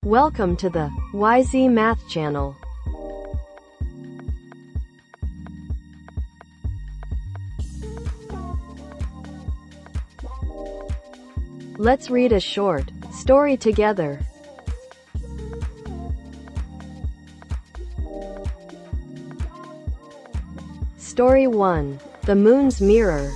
Welcome to the YZ Math channel. Let's read a short story together. Story 1. The Moon's Mirror.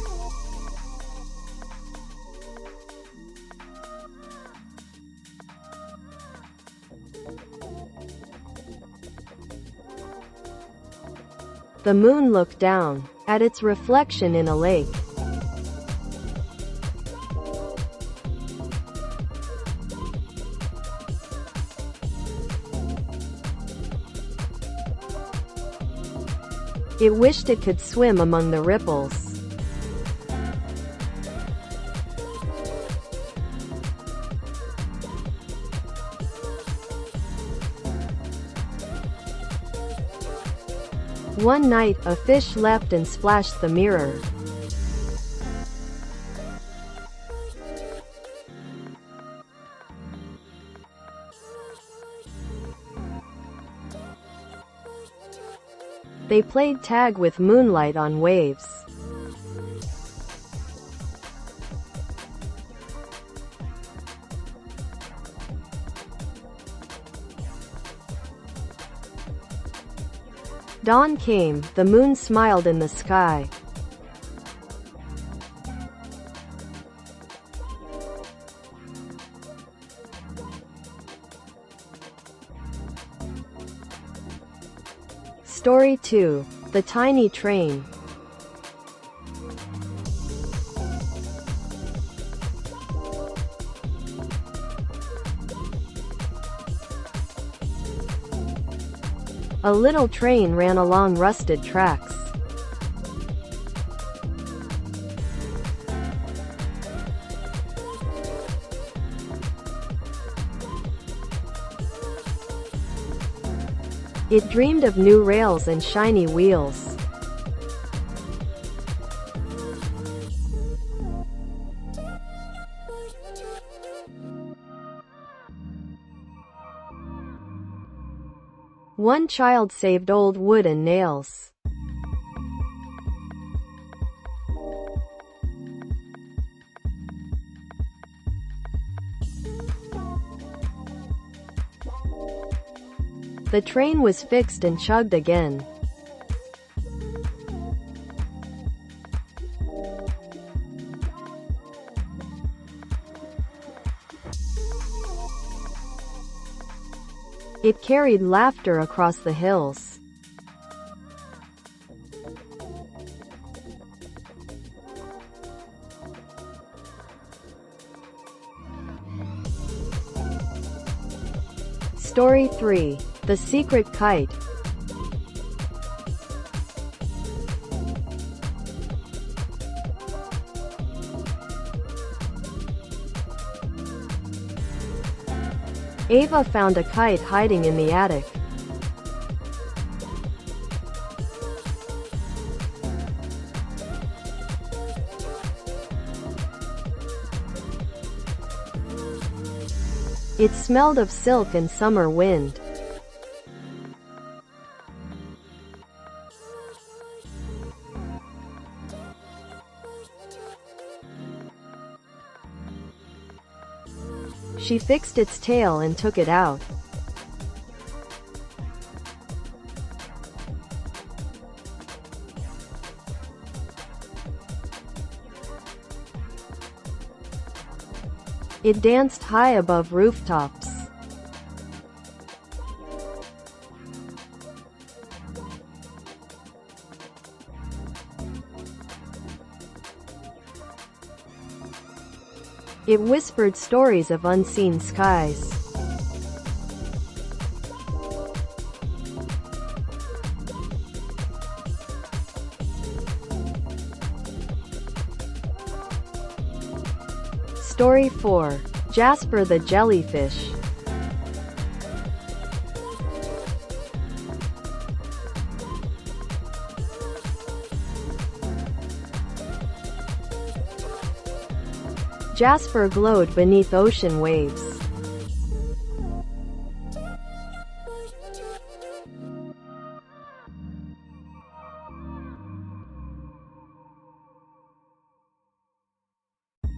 The moon looked down at its reflection in a lake. It wished it could swim among the ripples. One night, a fish leapt and splashed the mirror. They played tag with moonlight on waves. Dawn came, the moon smiled in the sky. Story 2. The Tiny Train. A little train ran along rusted tracks. It dreamed of new rails and shiny wheels. One child saved old wood and nails. The train was fixed and chugged again. It carried laughter across the hills. Story 3. The Secret Kite. Ava found a kite hiding in the attic. It smelled of silk and summer wind. She fixed its tail and took it out. It danced high above rooftops. It whispered stories of unseen skies. Story 4. Jasper the Jellyfish. Jasper glowed beneath ocean waves.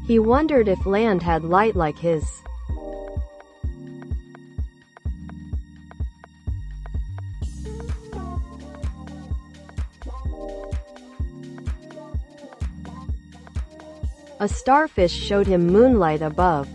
He wondered if land had light like his. A starfish showed him moonlight above.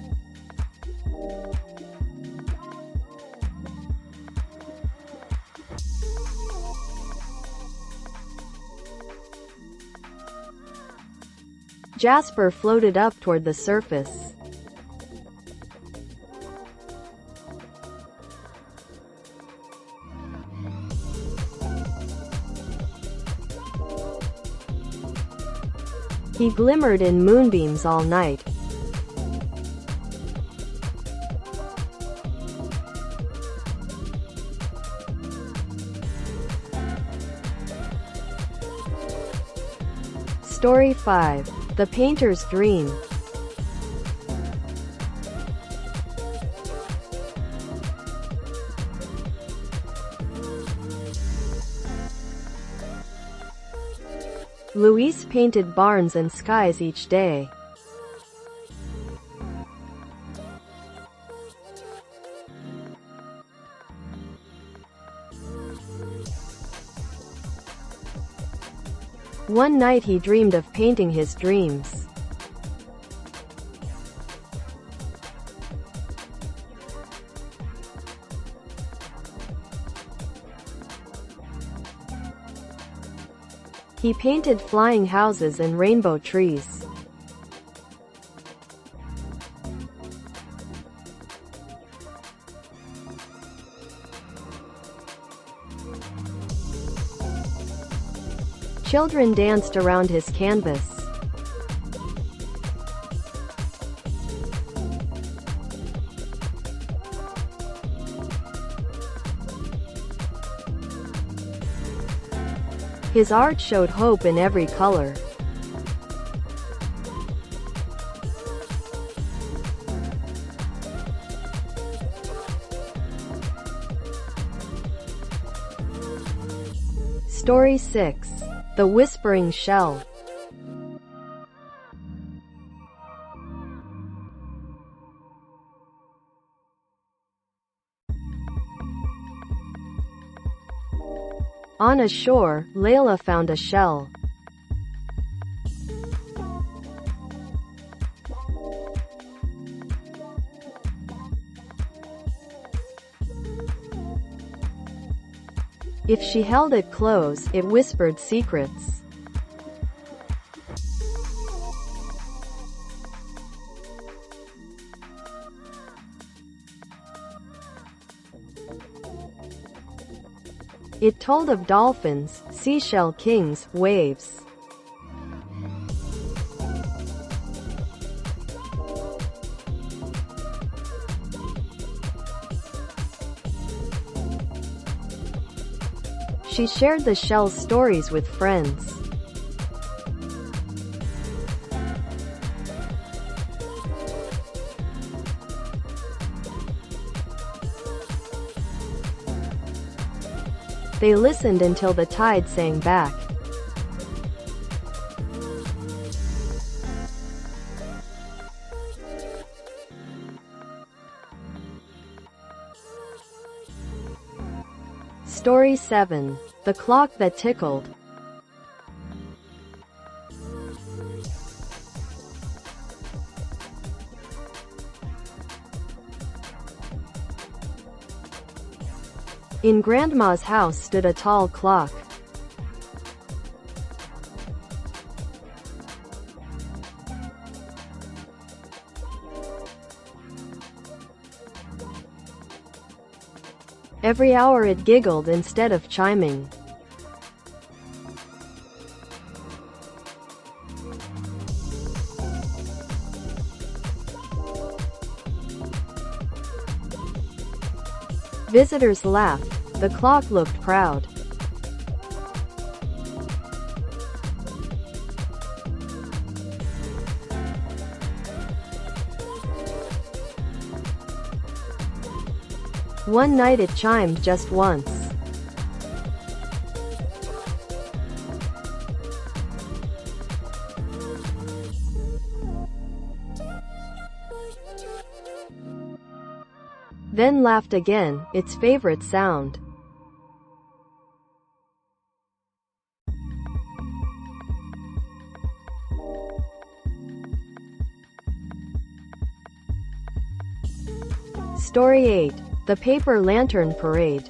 Jasper floated up toward the surface. He glimmered in moonbeams all night. Story 5. The Painter's Dream. Luis painted barns and skies each day. One night he dreamed of painting his dreams. He painted flying houses and rainbow trees. Children danced around his canvas. His art showed hope in every color. Story 6. The Whispering Shell. On a shore, Layla found a shell. If she held it close, it whispered secrets. It told of dolphins, seashell kings, waves. She shared the shell's stories with friends. They listened until the tide sang back. Story 7. The Clock That Tickled. In Grandma's house stood a tall clock. Every hour it giggled instead of chiming. Visitors laughed. The clock looked proud. One night it chimed just once. then laughed again, its favorite sound. Story 8. The Paper Lantern Parade.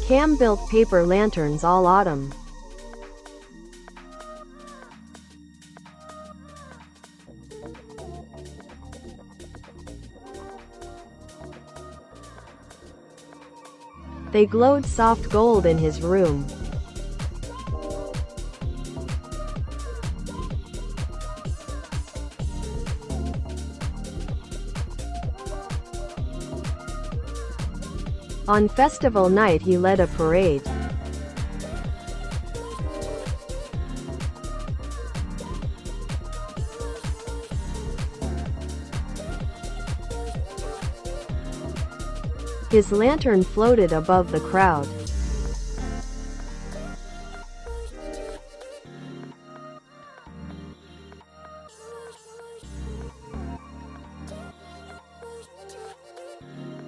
Cam built paper lanterns all autumn. They glowed soft gold in his room. On festival night he led a parade. His lantern floated above the crowd.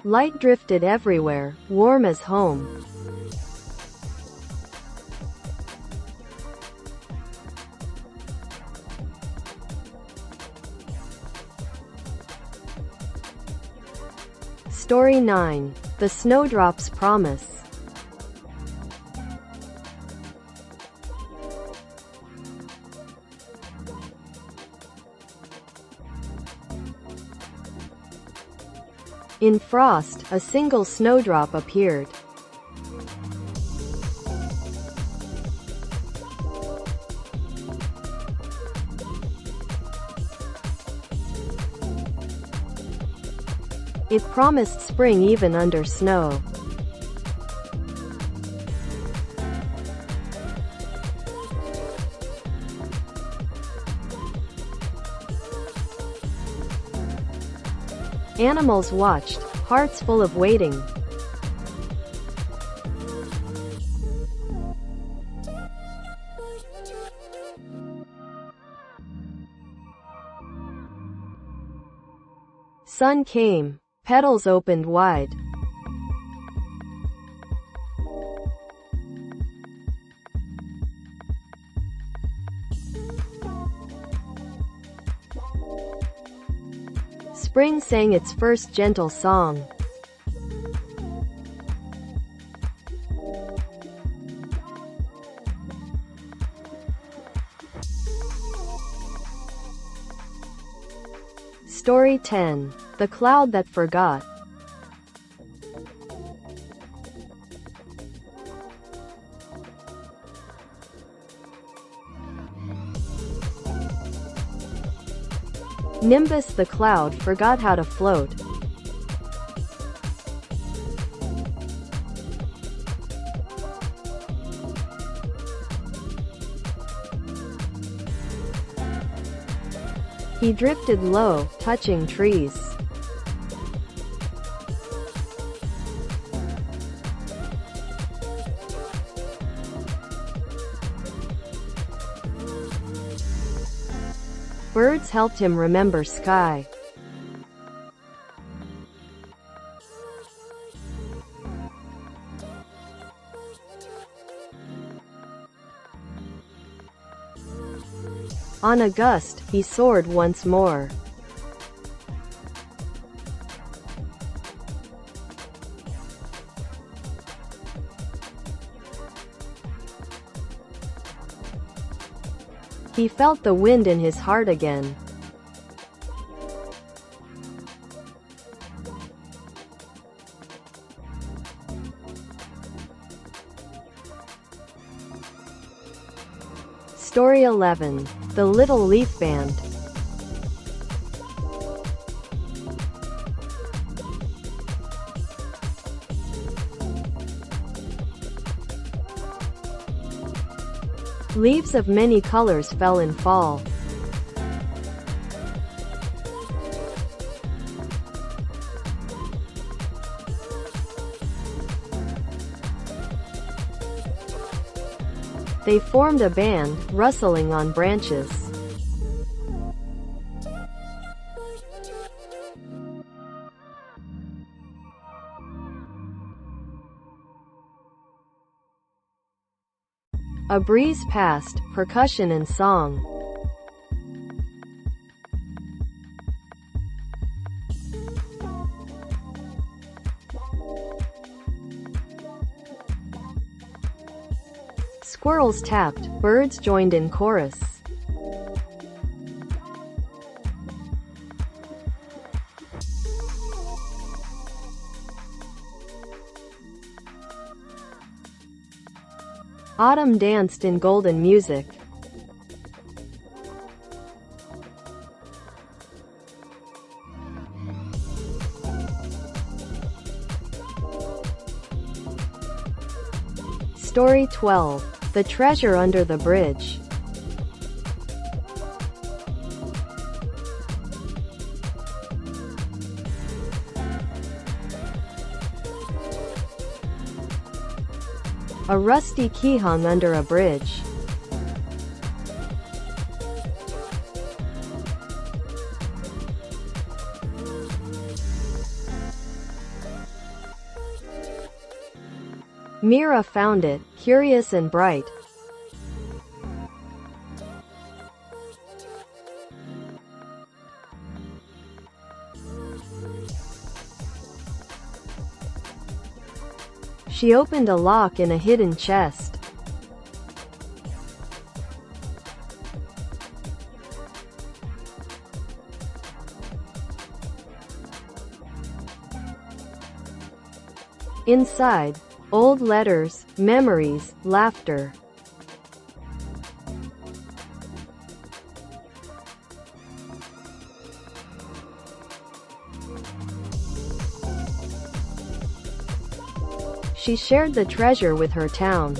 Light drifted everywhere, warm as home. Story 9. The Snowdrop's Promise. In frost, a single snowdrop appeared. It promised spring even under snow. Animals watched, hearts full of waiting. Sun came. Petals opened wide. Spring sang its first gentle song. Story 10. The Cloud That Forgot. Nimbus the cloud forgot how to float. He drifted low, touching trees. Birds helped him remember sky. On a gust, he soared once more. He felt the wind in his heart again. Story 11. The Little Leaf Band. Leaves of many colors fell in fall. They formed a band, rustling on branches. A breeze passed, percussion and song. Squirrels tapped, birds joined in chorus. Autumn danced in golden music. Story 12. The Treasure Under the Bridge. A rusty key hung under a bridge. Mira found it, curious and bright. She opened a lock in a hidden chest. Inside, old letters, memories, laughter. She shared the treasure with her town.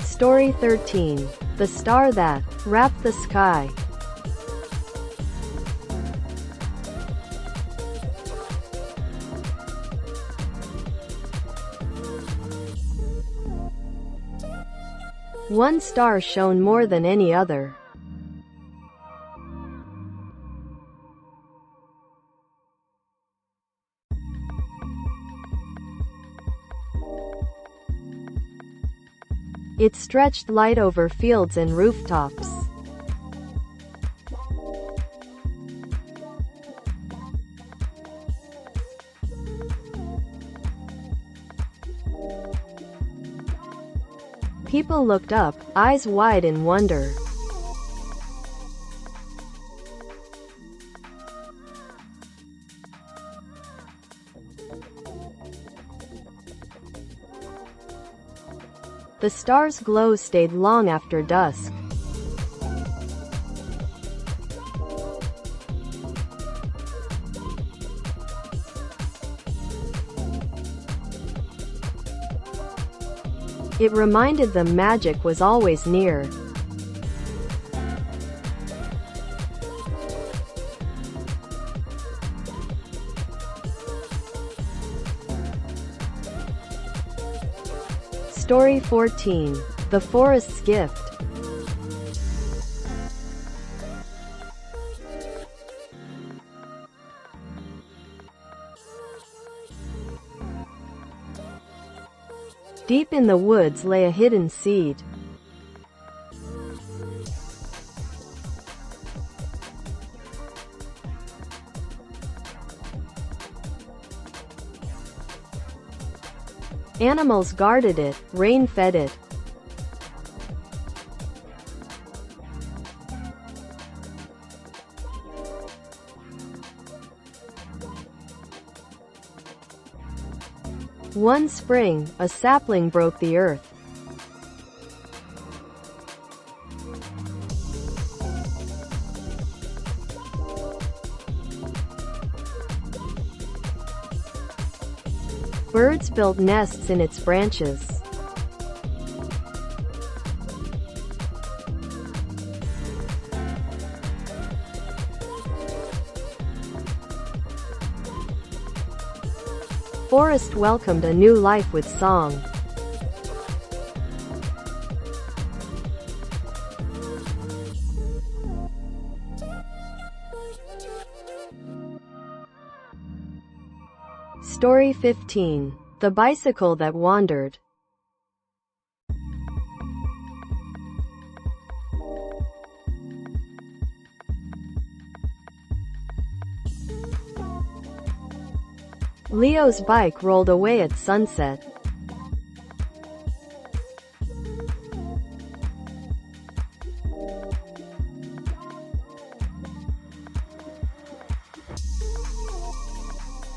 Story 13. The Star That Wrapped the Sky. One star shone more than any other. It stretched light over fields and rooftops. People looked up, eyes wide in wonder. The star's glow stayed long after dusk. It reminded them magic was always near. Story 14. The Forest's Gift. Deep in the woods lay a hidden seed. Animals guarded it, rain fed it. One spring, a sapling broke the earth. Birds built nests in its branches. forest welcomed a new life with song. Story 15. The Bicycle That Wandered. Leo's bike rolled away at sunset.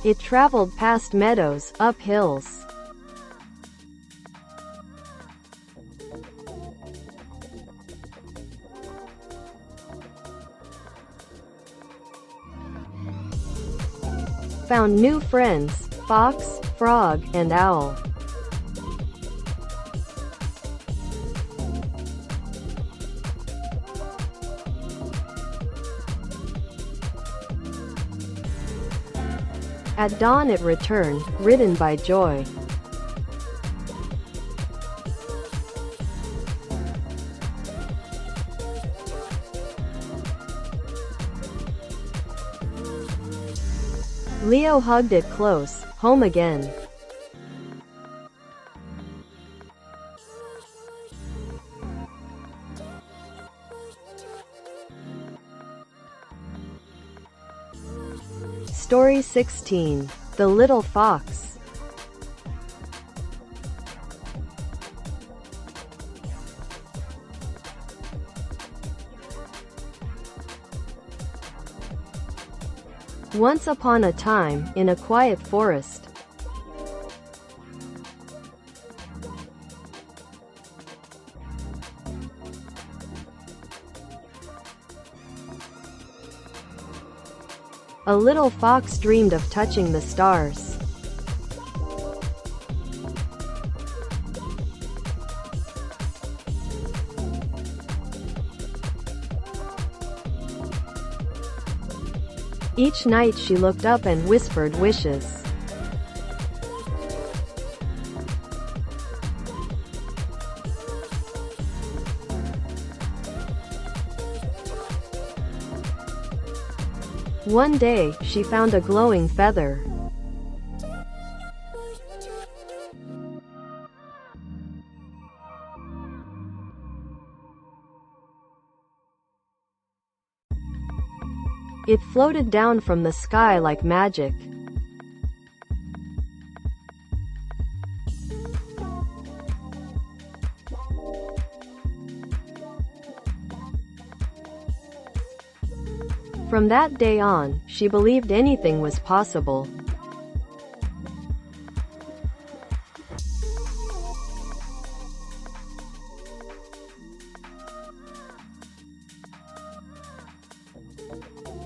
It traveled past meadows, up hills. Found new friends, fox, frog, and owl. At dawn it returned, ridden by joy. Leo hugged it close, home again. Story 16. The Little Fox. Once upon a time, in a quiet forest, a little fox dreamed of touching the stars. Each night she looked up and whispered wishes. One day, she found a glowing feather. It floated down from the sky like magic. From that day on, she believed anything was possible.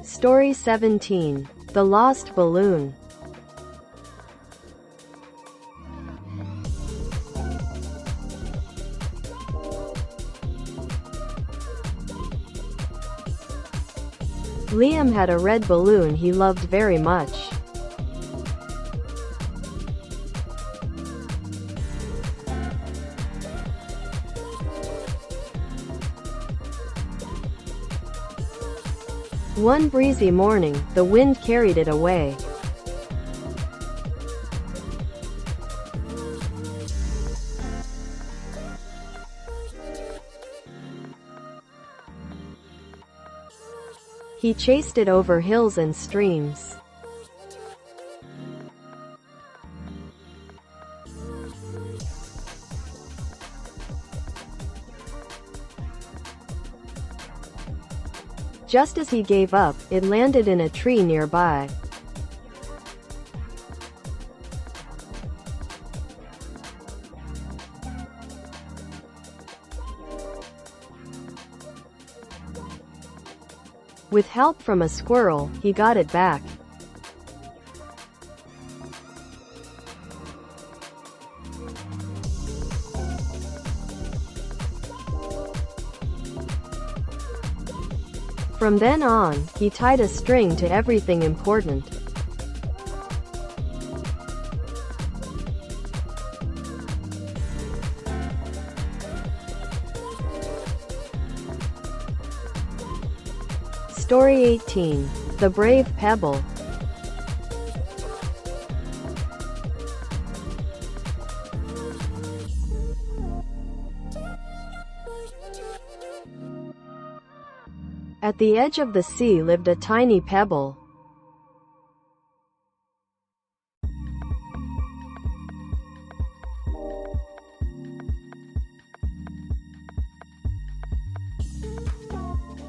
Story 17. The Lost Balloon. Liam had a red balloon he loved very much. One breezy morning, the wind carried it away. He chased it over hills and streams. Just as he gave up, it landed in a tree nearby. With help from a squirrel, he got it back. From then on, he tied a string to everything important. Story 18. The Brave Pebble. At the edge of the sea lived a tiny pebble.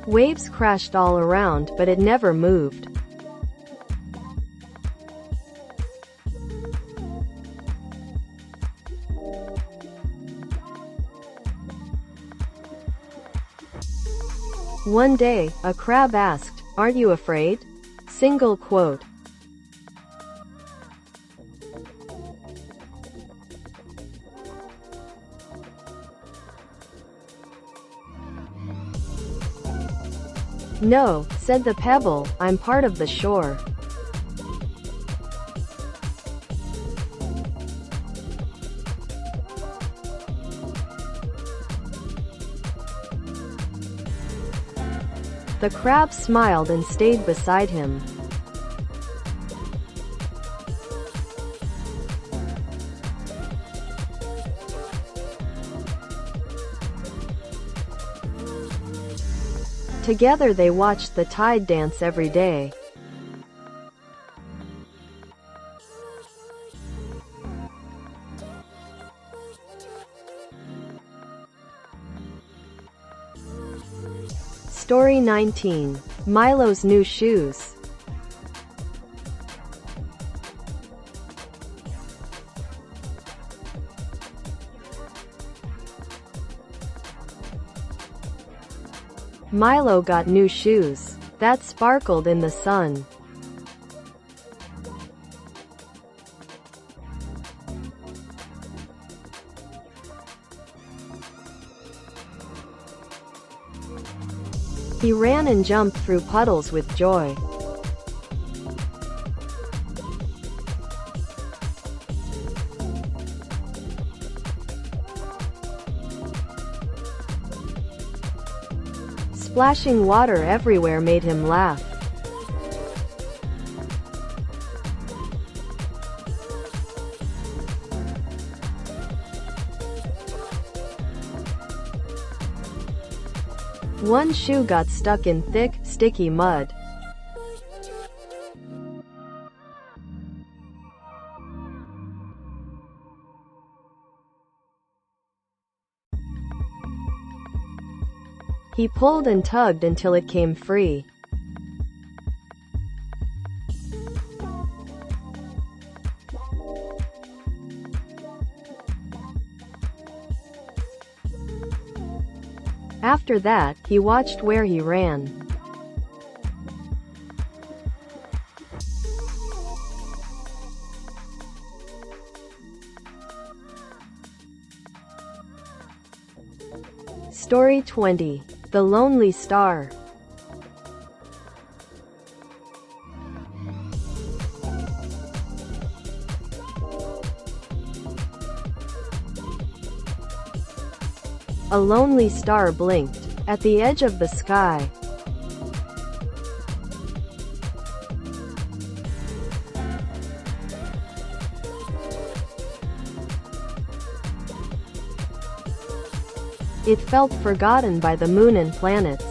Waves crashed all around, but it never moved. One day, a crab asked, "Aren't you afraid?" Single quote. "No," said the pebble, "I'm part of the shore." The crab smiled and stayed beside him. Together they watched the tide dance every day. Story 19. Milo's New Shoes. Milo got new shoes that sparkled in the sun. He ran and jumped through puddles with joy. Splashing water everywhere made him laugh. One shoe got stuck in thick, sticky mud. He pulled and tugged until it came free. After that, he watched where he ran. Story 20. The Lonely Star. A lonely star blinked at the edge of the sky. It felt forgotten by the moon and planets.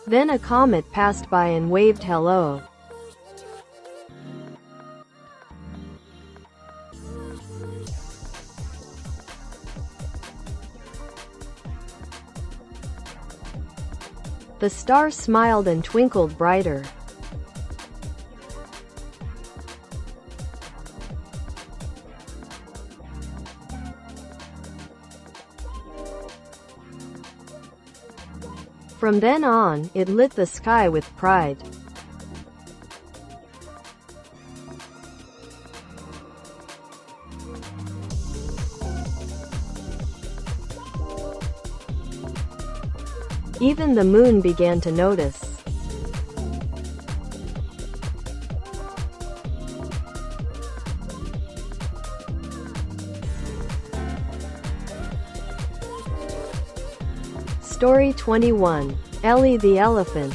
Then a comet passed by and waved hello. The star smiled and twinkled brighter. From then on, it lit the sky with pride. Even the moon began to notice. Story 21. Ellie the Elephant.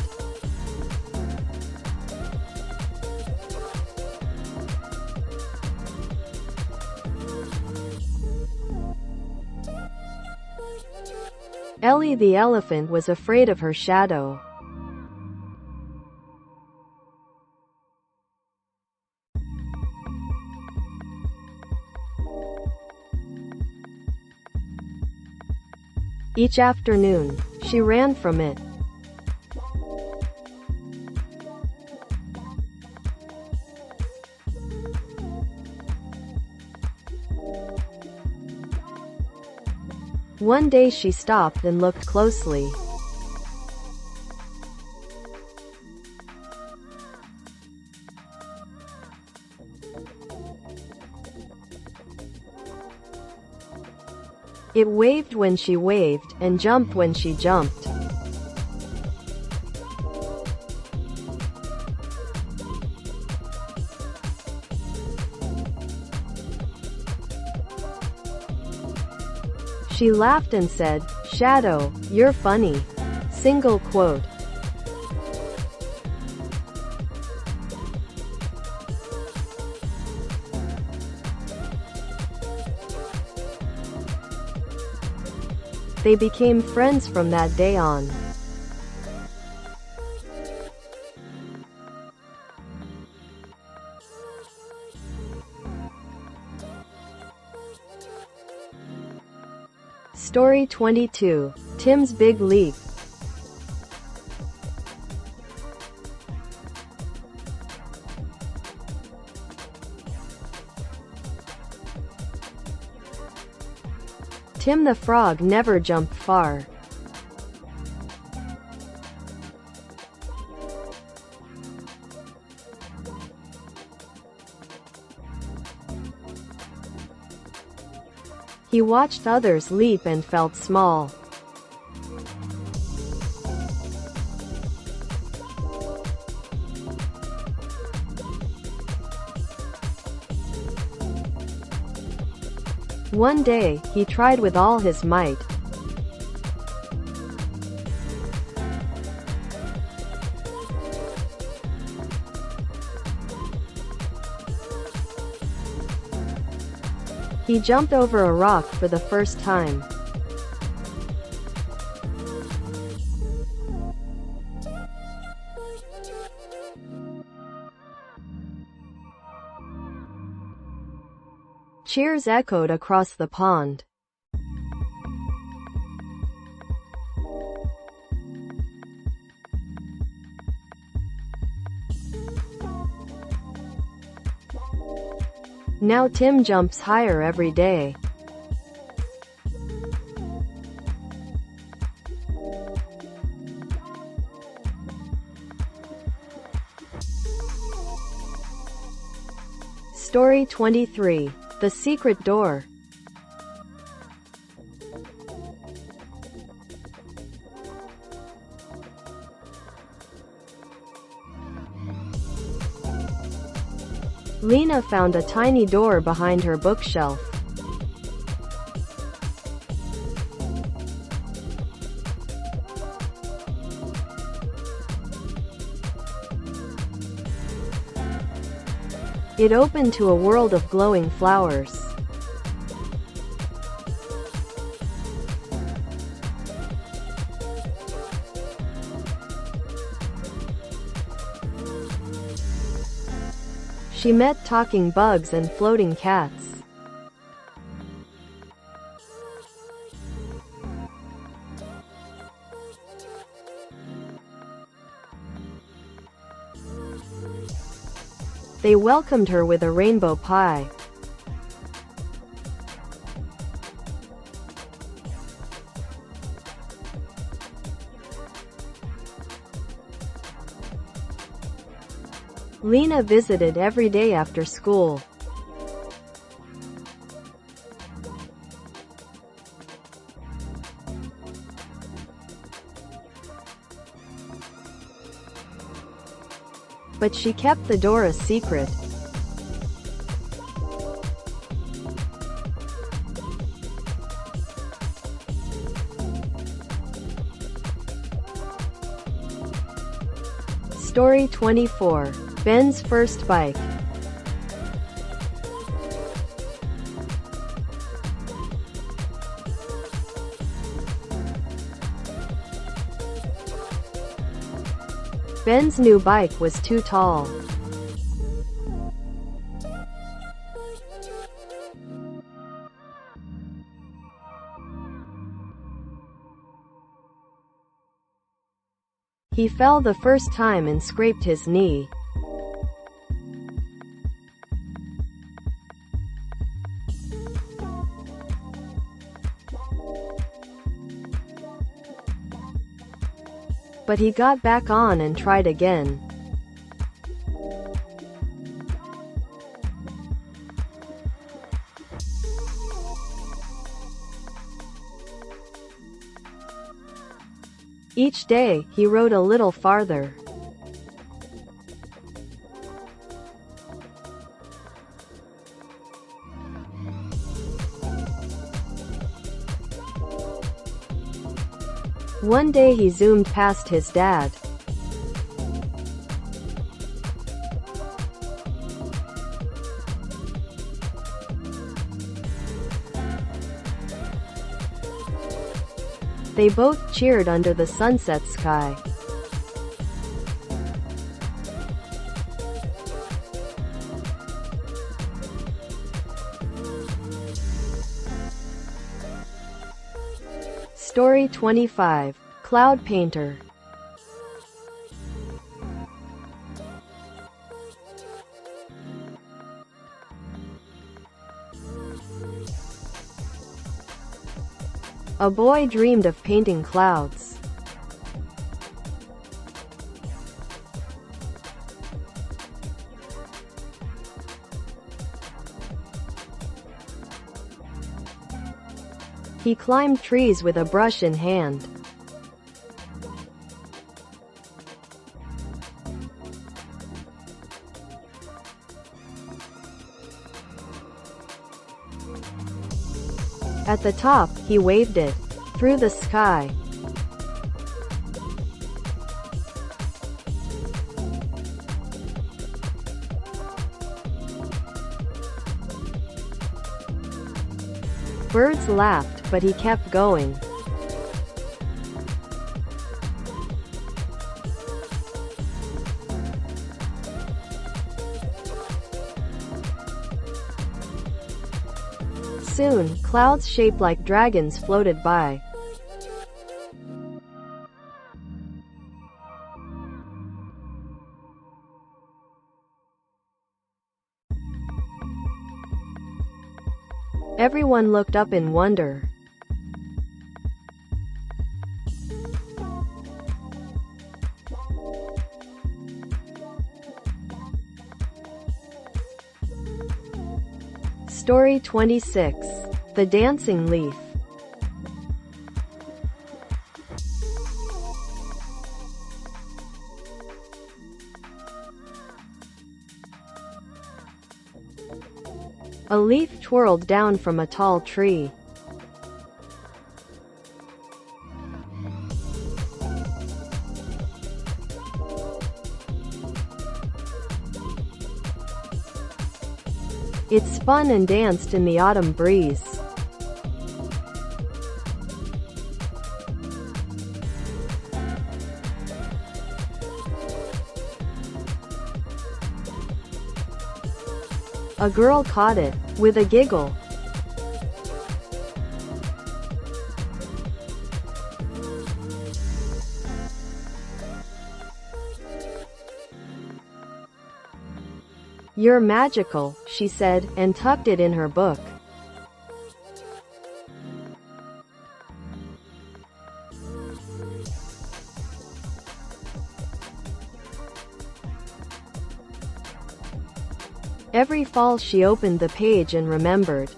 Ellie the elephant was afraid of her shadow. Each afternoon, she ran from it. One day she stopped and looked closely. It waved when she waved, and jumped when she jumped. She laughed and said, "Shadow, you're funny." Single quote. They became friends from that day on. Story 22. Tim's Big Leap. Tim the frog never jumped far. He watched others leap and felt small. One day, he tried with all his might. He jumped over a rock for the first time. Cheers echoed across the pond. Now Tim jumps higher every day. Story 23. The Secret Door. Lena found a tiny door behind her bookshelf. It opened to a world of glowing flowers. She met talking bugs and floating cats. They welcomed her with a rainbow pie. Lena visited every day after school. But she kept the door a secret. Story 24. Ben's first bike. Ben's new bike was too tall. He fell the first time and scraped his knee. But he got back on and tried again. Each day, he rode a little farther. One day he zoomed past his dad. They both cheered under the sunset sky. Story 25. Cloud Painter. A boy dreamed of painting clouds. He climbed trees with a brush in hand. At the top, he waved it through the sky. Birds laughed, but he kept going. Soon, clouds shaped like dragons floated by. Everyone looked up in wonder. Story 26. The Dancing Leaf. A leaf twirled down from a tall tree. It spun and danced in the autumn breeze. A girl caught it, with a giggle. "You're magical," she said, and tucked it in her book. Every fall she opened the page and remembered.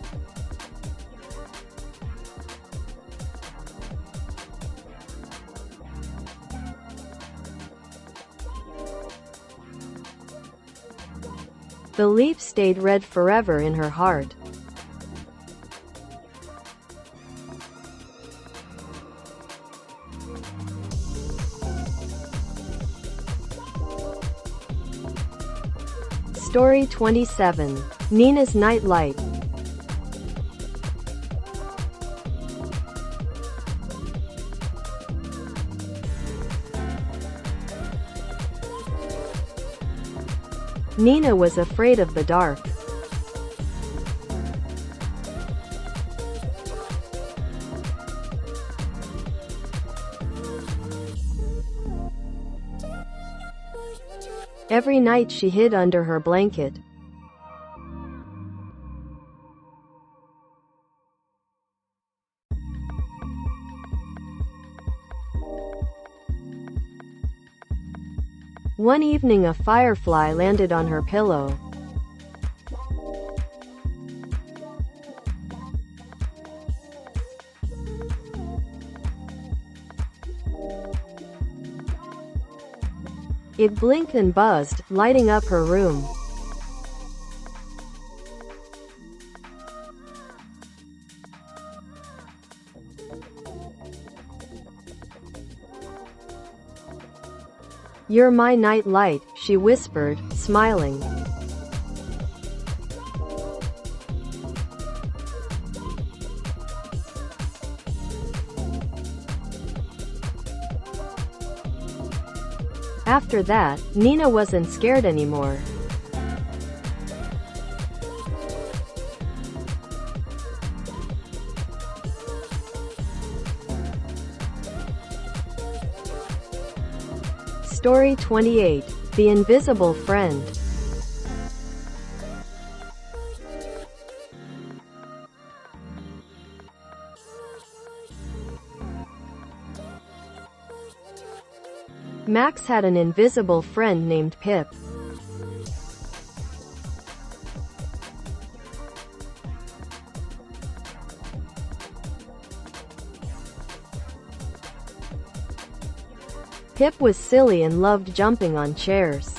The leaf stayed red forever in her heart. Story 27. Nina's Night Light. Nina was afraid of the dark. Every night she hid under her blanket. One evening a firefly landed on her pillow. It blinked and buzzed, lighting up her room. "You're my night light," she whispered, smiling. After that, Nina wasn't scared anymore. Story 28. The Invisible Friend. Max had an invisible friend named Pip. Pip was silly and loved jumping on chairs.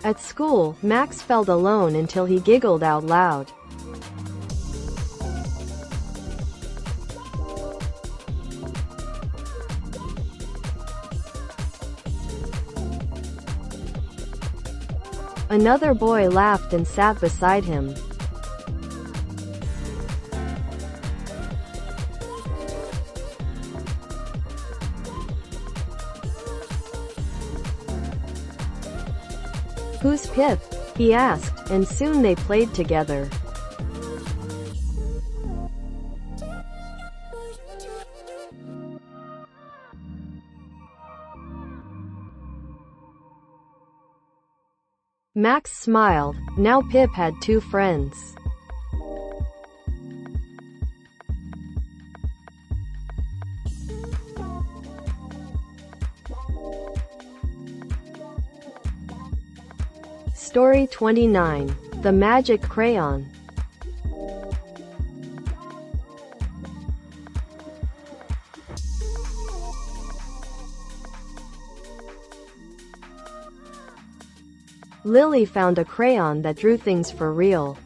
At school, Max felt alone until he giggled out loud. Another boy laughed and sat beside him. "Who's Pip?" he asked, and soon they played together. Max smiled. Now Pip had two friends. Story 29. The Magic Crayon. Lily found a crayon that drew things for real.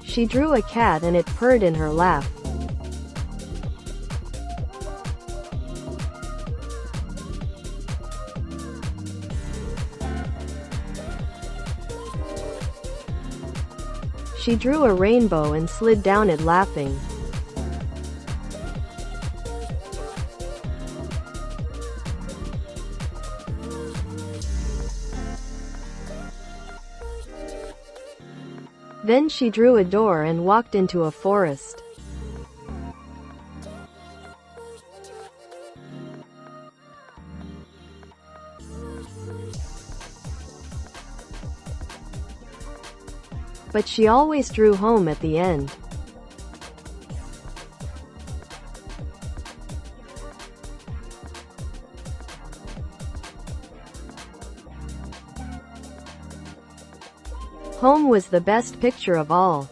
She drew a cat and it purred in her lap. She drew a rainbow and slid down it laughing. Then she drew a door and walked into a forest. But she always drew home at the end. Home was the best picture of all.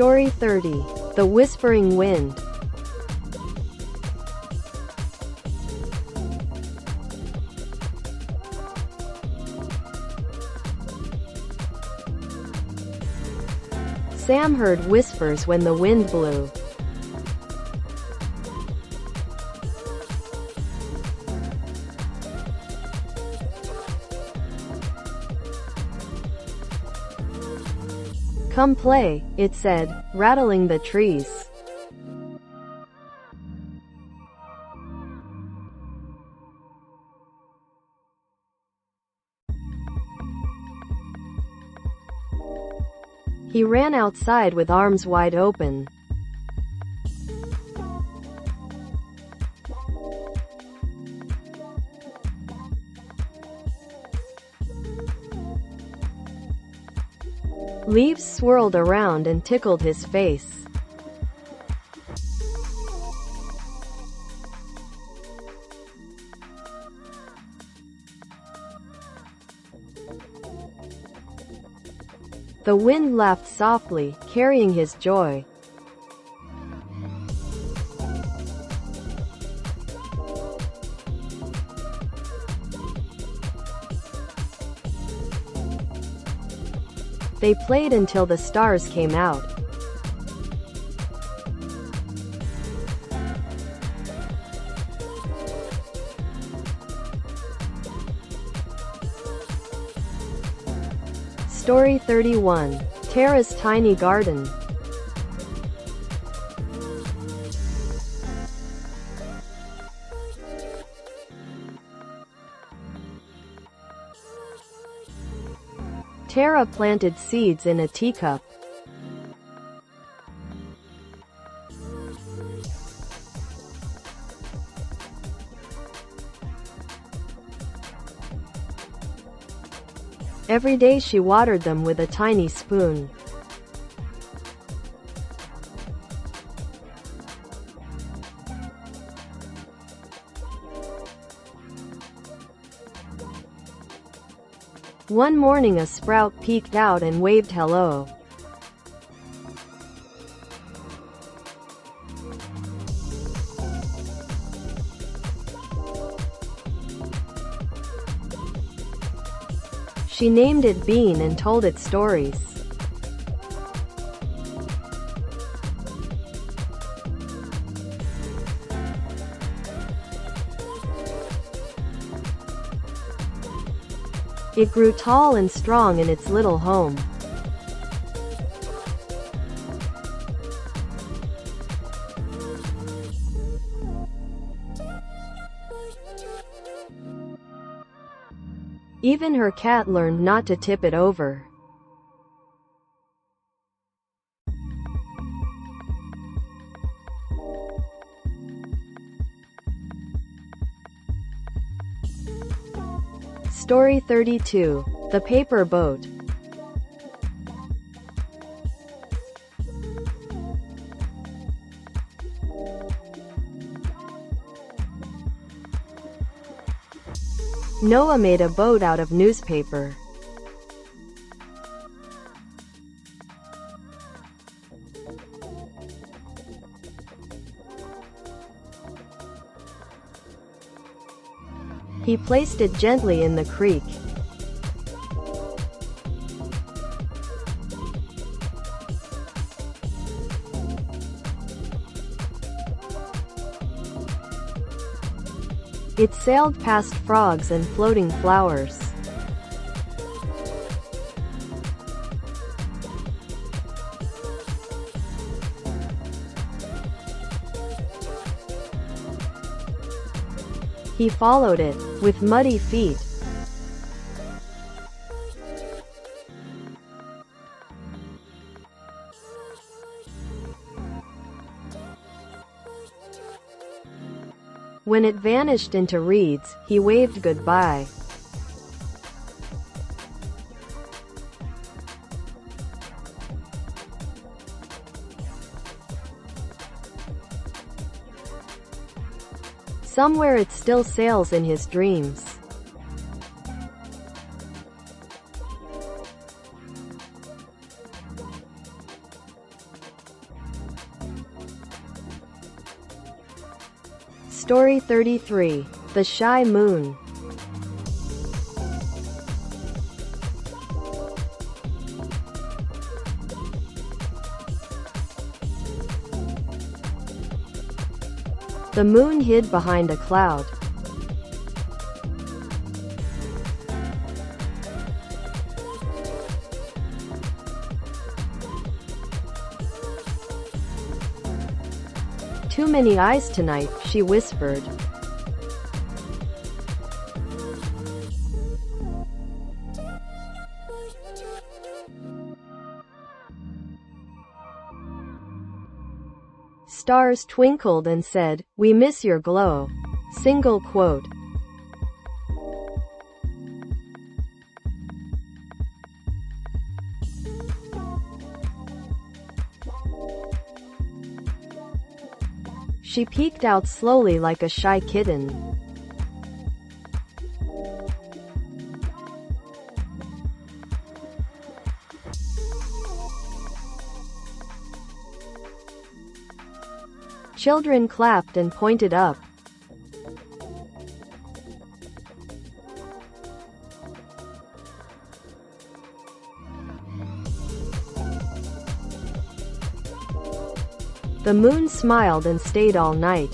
Story 30. The Whispering Wind. Sam heard whispers when the wind blew. "Come play," it said, rattling the trees. He ran outside with arms wide open. Leaves swirled around and tickled his face. The wind laughed softly, carrying his joy. They played until the stars came out. Story 31. Tara's Tiny Garden. Tara planted seeds in a teacup. Every day she watered them with a tiny spoon. One morning a sprout peeked out and waved hello. She named it Bean and told it stories. It grew tall and strong in its little home. Even her cat learned not to tip it over. Story 32. The Paper Boat. Noah made a boat out of newspaper. He placed it gently in the creek. It sailed past frogs and floating flowers. He followed it, with muddy feet. When it vanished into reeds, he waved goodbye. Somewhere it still sails in his dreams. Story 33. The Shy Moon. The moon hid behind a cloud. Too many eyes tonight, she whispered. Stars twinkled and said, "We miss your glow." Single quote. She peeked out slowly like a shy kitten. Children clapped and pointed up. The moon smiled and stayed all night.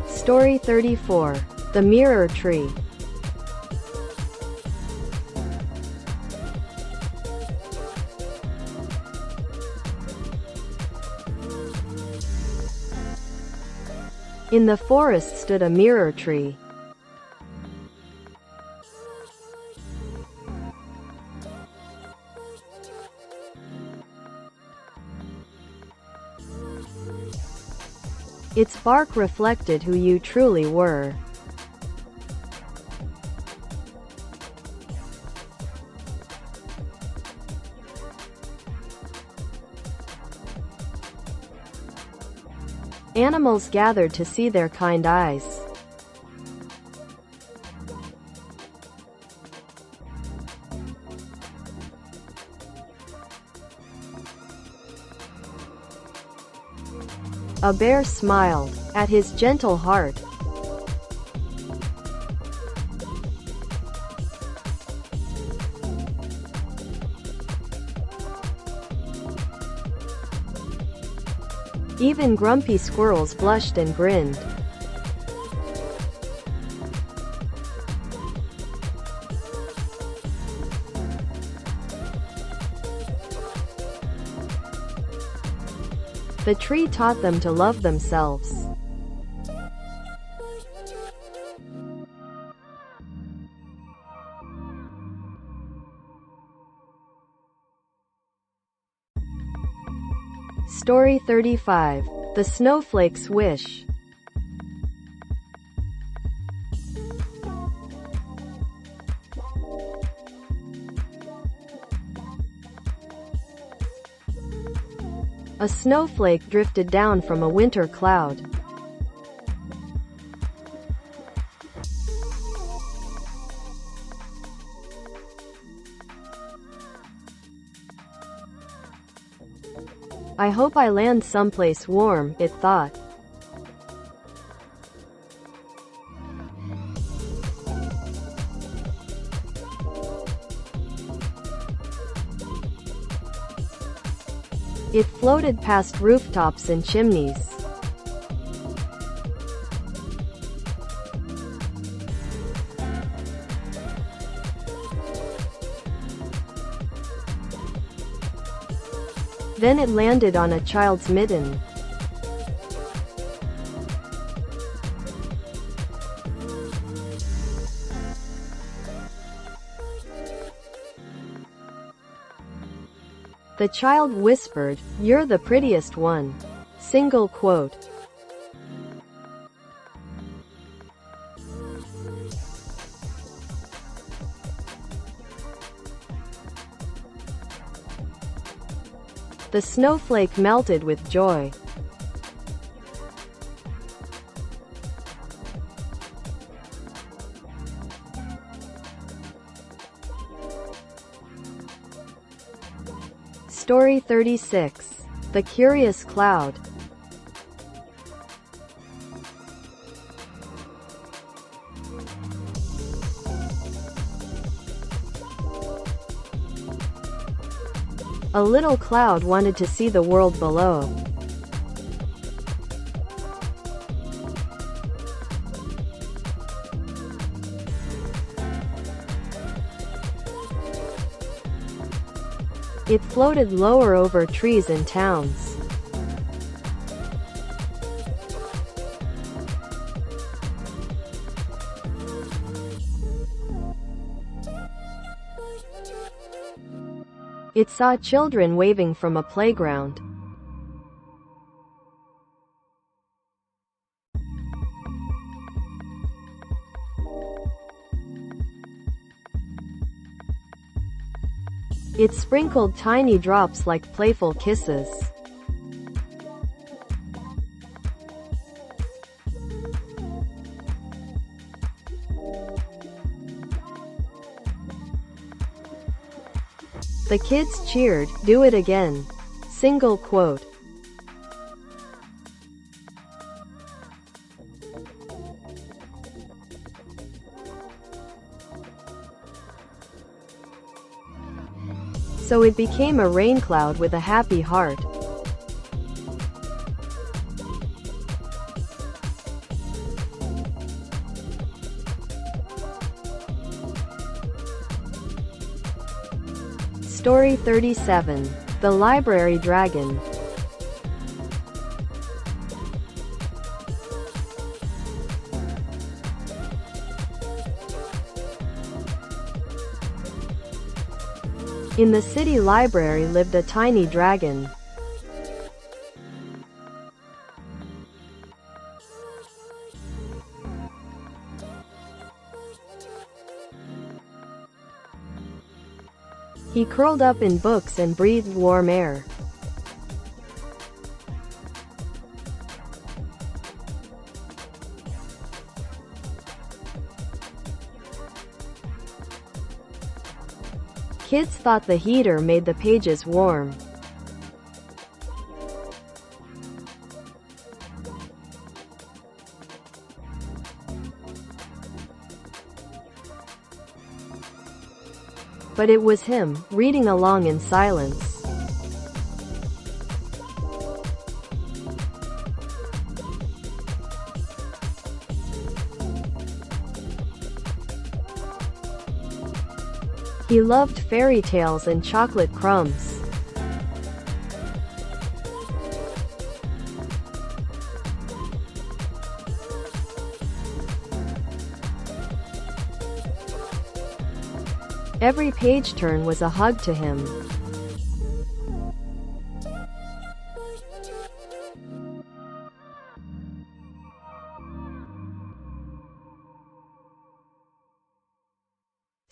Story 34. The Mirror Tree. In the forest stood a mirror tree. Its bark reflected who you truly were. Animals gathered to see their kind eyes. A bear smiled at his gentle heart. Even grumpy squirrels blushed and grinned. The tree taught them to love themselves. Story 35. The Snowflake's Wish. A snowflake drifted down from a winter cloud. I hope I land someplace warm, it thought. It floated past rooftops and chimneys. Then it landed on a child's mitten. The child whispered, "You're the prettiest one." Single quote. The snowflake melted with joy. Story 36. The Curious Cloud. A little cloud wanted to see the world below. It floated lower over trees and towns. It saw children waving from a playground. It sprinkled tiny drops like playful kisses. The kids cheered, "Do it again." Single quote. So it became a rain cloud with a happy heart. Story 37. The Library Dragon. In the city library lived a tiny dragon. He curled up in books and breathed warm air. Kids thought the heater made the pages warm. But it was him, reading along in silence. He loved fairy tales and chocolate crumbs. Every page turn was a hug to him.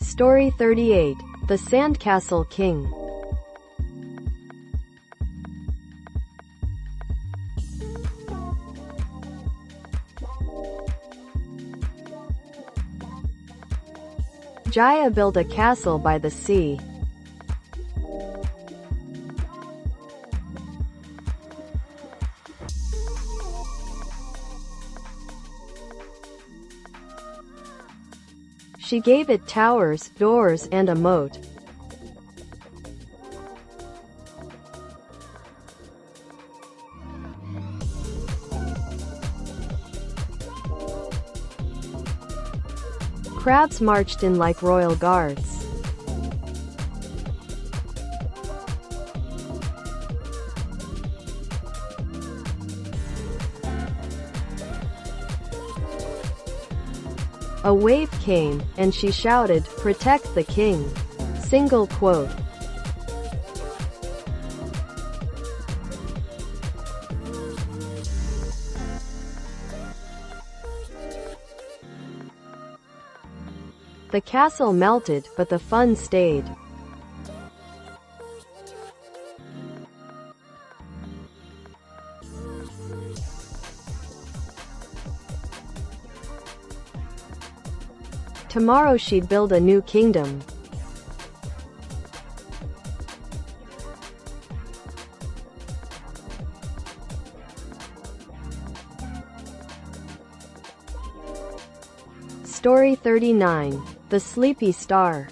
Story 38. The Sandcastle King. Jaya built a castle by the sea. She gave it towers, doors, and a moat. Crabs marched in like royal guards. A wave came, and she shouted, "Protect the king." Single quote. The castle melted, but the fun stayed. Tomorrow she'd build a new kingdom. Story 39. The Sleepy Star.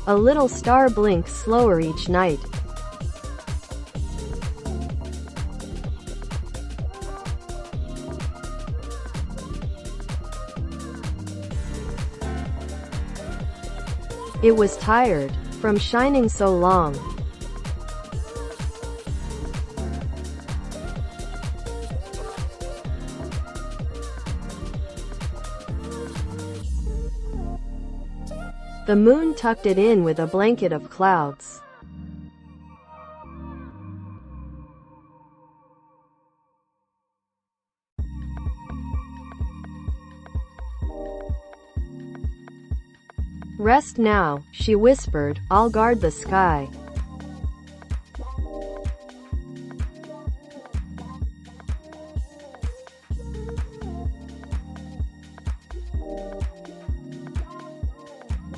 A little star blinks slower each night. It was tired from shining so long. The moon tucked it in with a blanket of clouds. Rest now, she whispered, I'll guard the sky.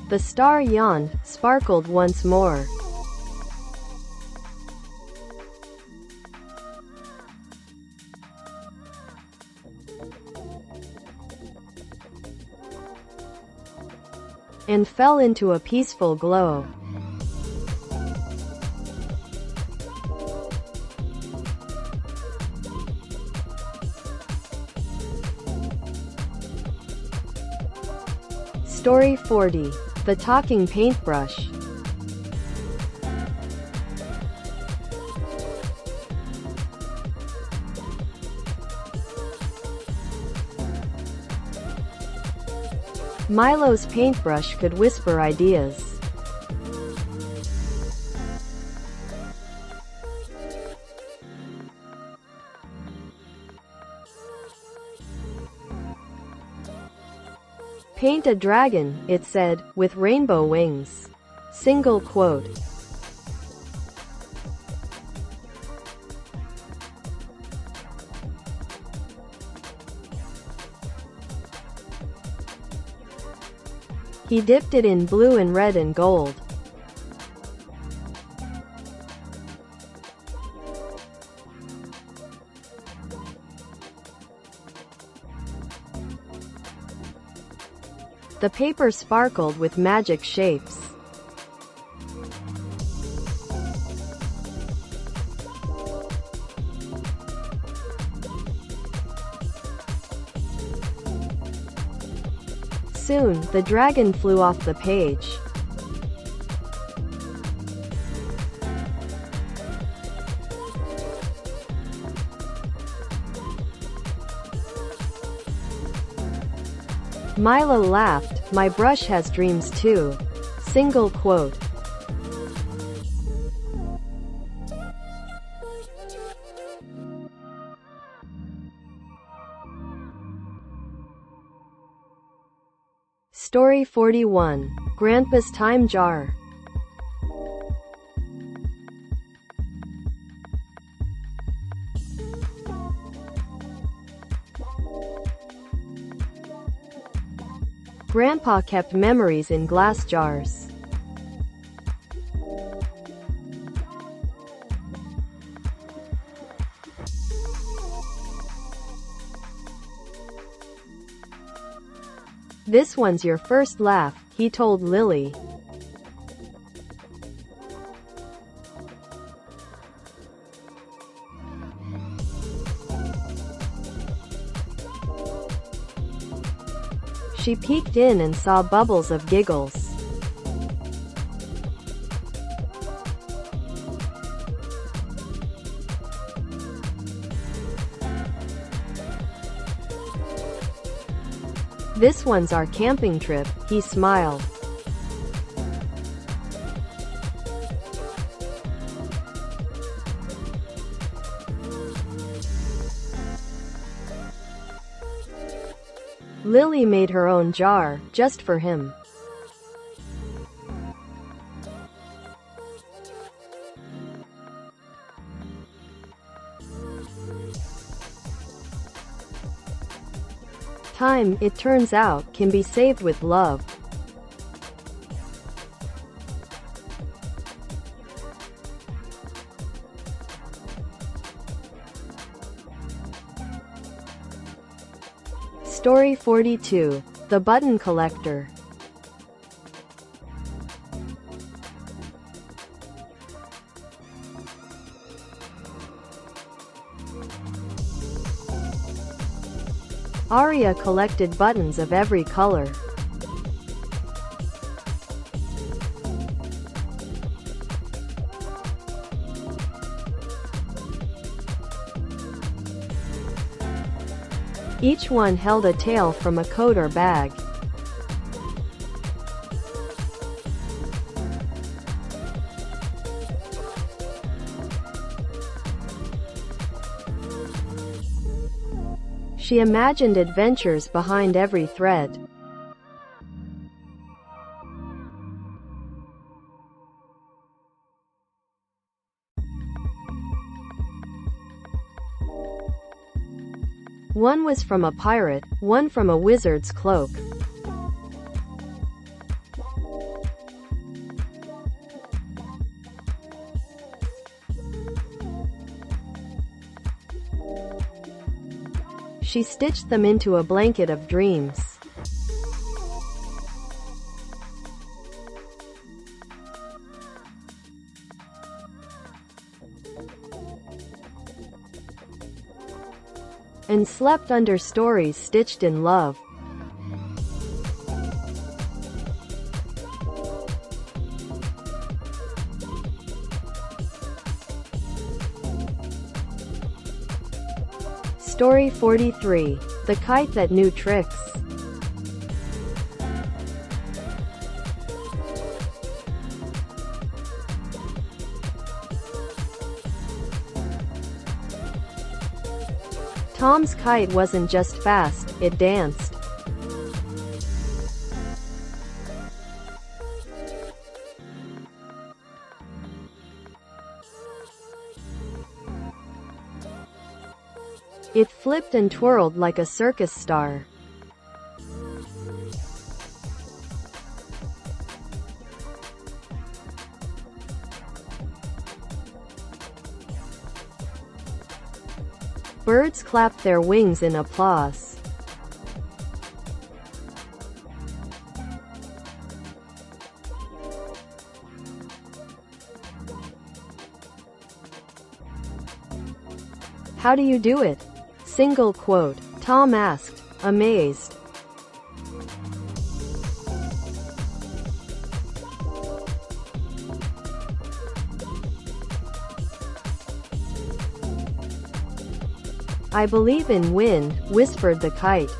The star yawned, sparkled once more. And fell into a peaceful glow. Story 40. The Talking Paintbrush. Milo's paintbrush could whisper ideas. Paint a dragon, it said, with rainbow wings. Single quote. He dipped it in blue and red and gold. The paper sparkled with magic shapes. Soon, the dragon flew off the page. Milo laughed, my brush has dreams too. Single quote. Story 41. Grandpa's Time Jar. Grandpa kept memories in glass jars. This one's your first laugh, he told Lily. She peeked in and saw bubbles of giggles. This one's our camping trip, he smiled. Lily made her own jar, just for him. Time, it turns out, can be saved with love. Story 42. The Button Collector. Arya collected buttons of every color. Each one held a tail from a coat or bag. She imagined adventures behind every thread. One was from a pirate, one from a wizard's cloak. She stitched them into a blanket of dreams. And slept under stories stitched in love. Story 43. The Kite That Knew Tricks. Tom's kite wasn't just fast, it danced. It flipped and twirled like a circus star. Birds clapped their wings in applause. How do you do it? Single quote. Tom asked, amazed. I believe in wind, whispered the kite.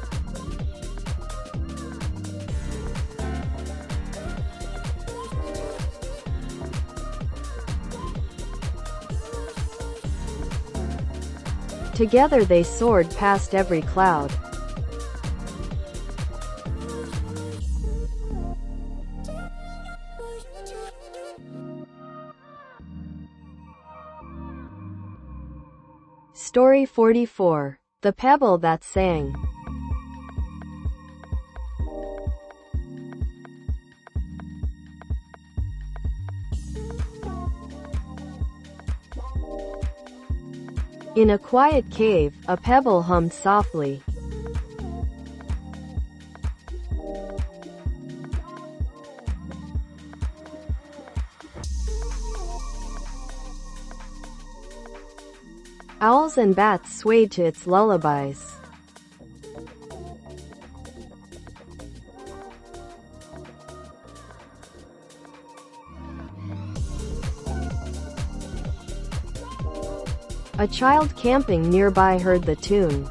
Together they soared past every cloud. Story 44. The Pebble That Sang. In a quiet cave, a pebble hummed softly. Owls and bats swayed to its lullabies. A child camping nearby heard the tune.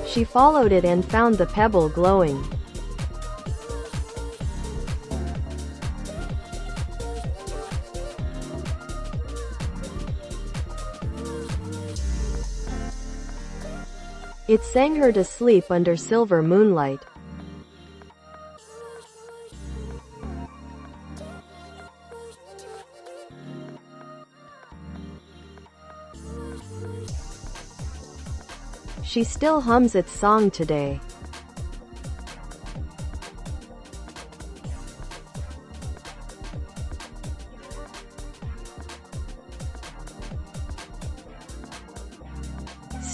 She followed it and found the pebble glowing. It sang her to sleep under silver moonlight. She still hums its song today.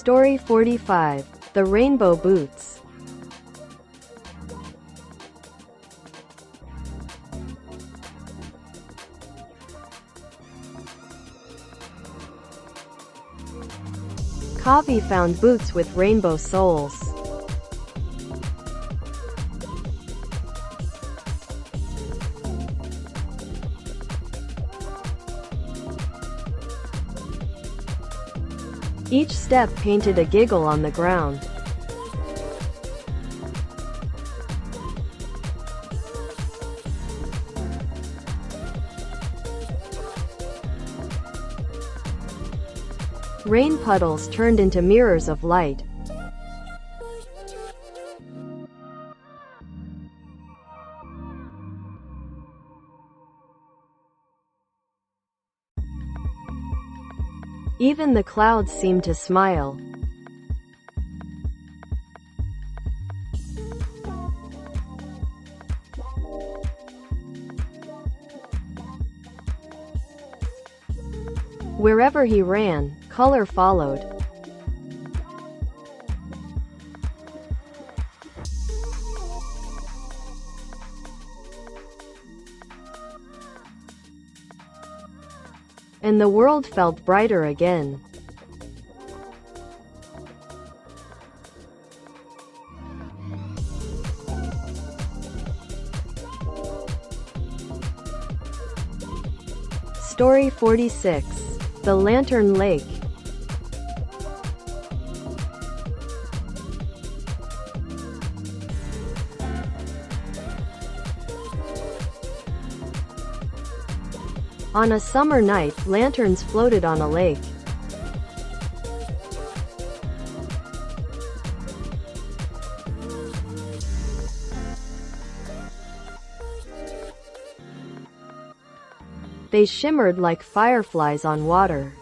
Story 45. The Rainbow Boots. Kavi found boots with rainbow soles. Each step painted a giggle on the ground. Rain puddles turned into mirrors of light. Even the clouds seemed to smile. Wherever he ran, color followed. And the world felt brighter again. Story 46. The Lantern Lake. On a summer night, lanterns floated on a lake. They shimmered like fireflies on water.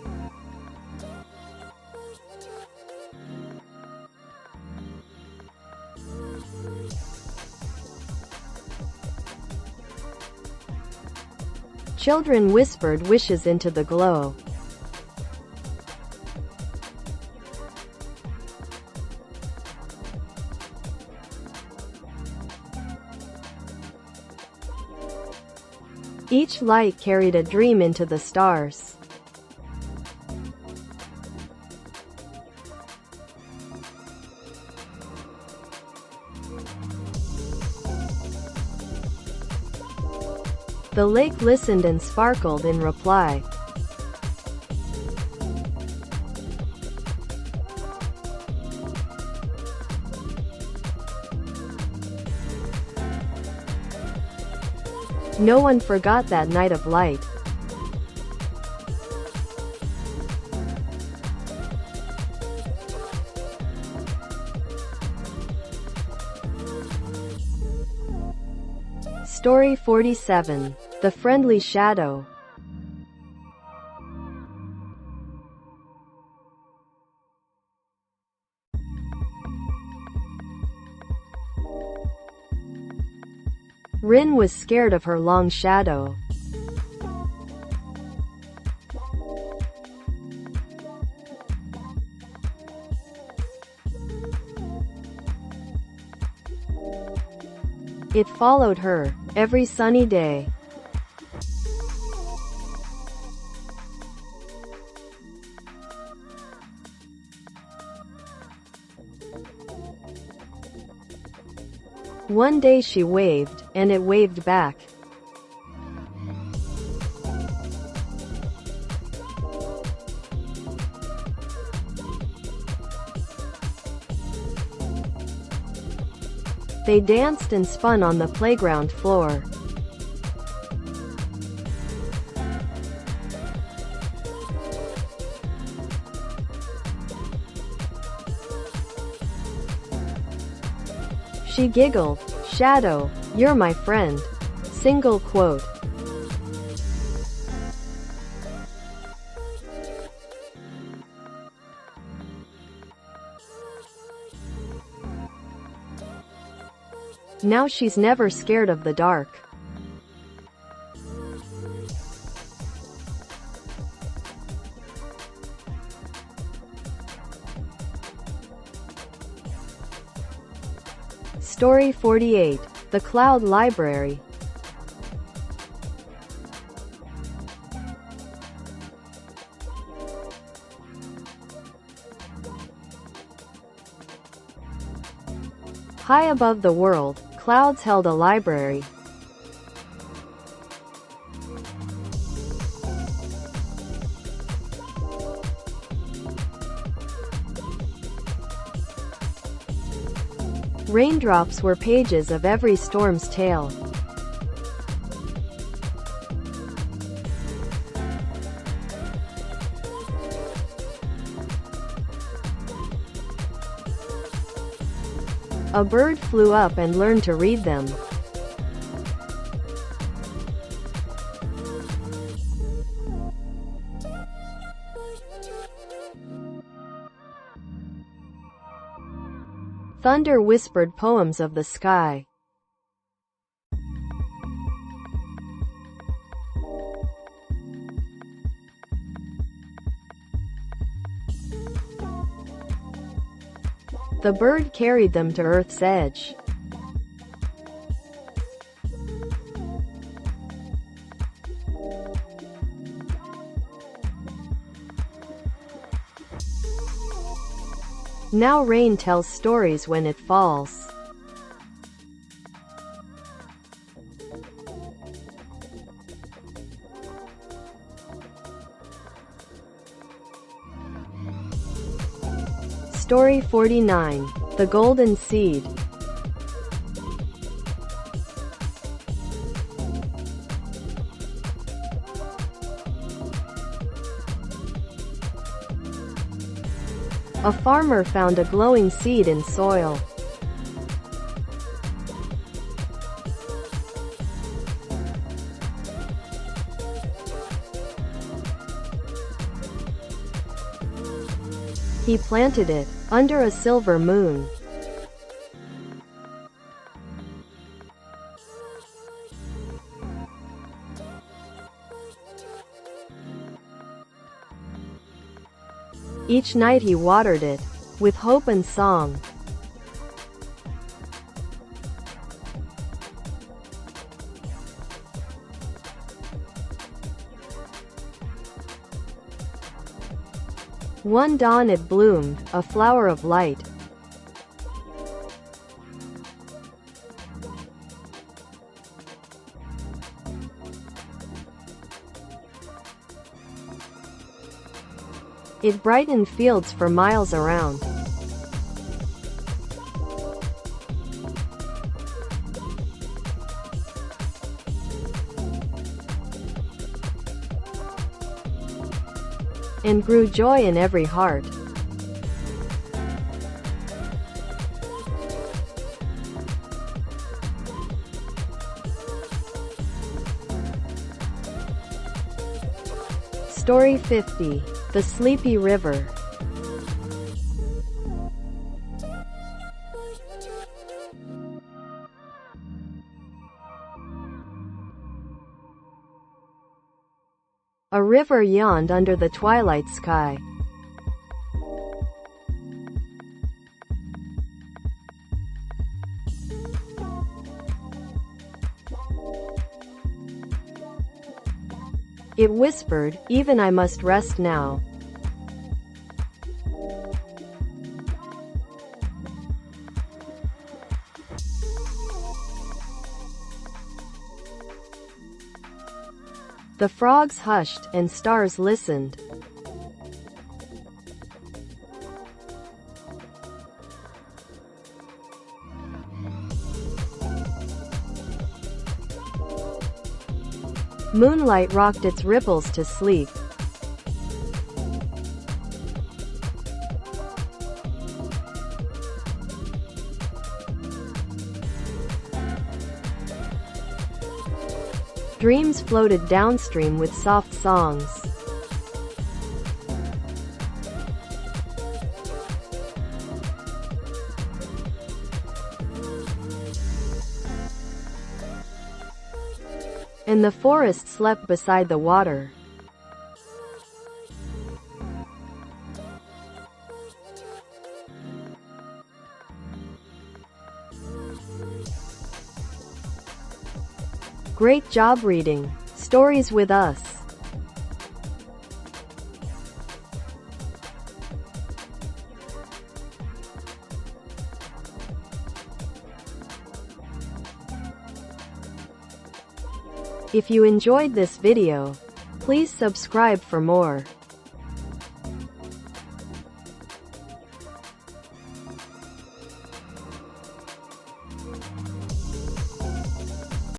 Children whispered wishes into the glow. Each light carried a dream into the stars. The lake listened and sparkled in reply. No one forgot that night of light. Story 47. The Friendly Shadow. Rin was scared of her long shadow. It followed her every sunny day. One day she waved, and it waved back. They danced and spun on the playground floor. She giggled, "Shadow, you're my friend." Single quote. Now she's never scared of the dark. Story 48. The Cloud Library. High above the world, clouds held a library. Raindrops were pages of every storm's tale. A bird flew up and learned to read them. Thunder whispered poems of the sky. The bird carried them to Earth's edge. Now rain tells stories when it falls. Story 49. The Golden Seed. A farmer found a glowing seed in soil. He planted it under a silver moon. Each night he watered it with hope and song. One dawn it bloomed, a flower of light. It brightened fields for miles around. And grew joy in every heart. Story 50. The Sleepy River. A river yawned under the twilight sky. It whispered, "Even I must rest now." The frogs hushed, and stars listened. Moonlight rocked its ripples to sleep. Dreams floated downstream with soft songs. And the forest slept beside the water. Great job reading stories with us. If you enjoyed this video, please subscribe for more.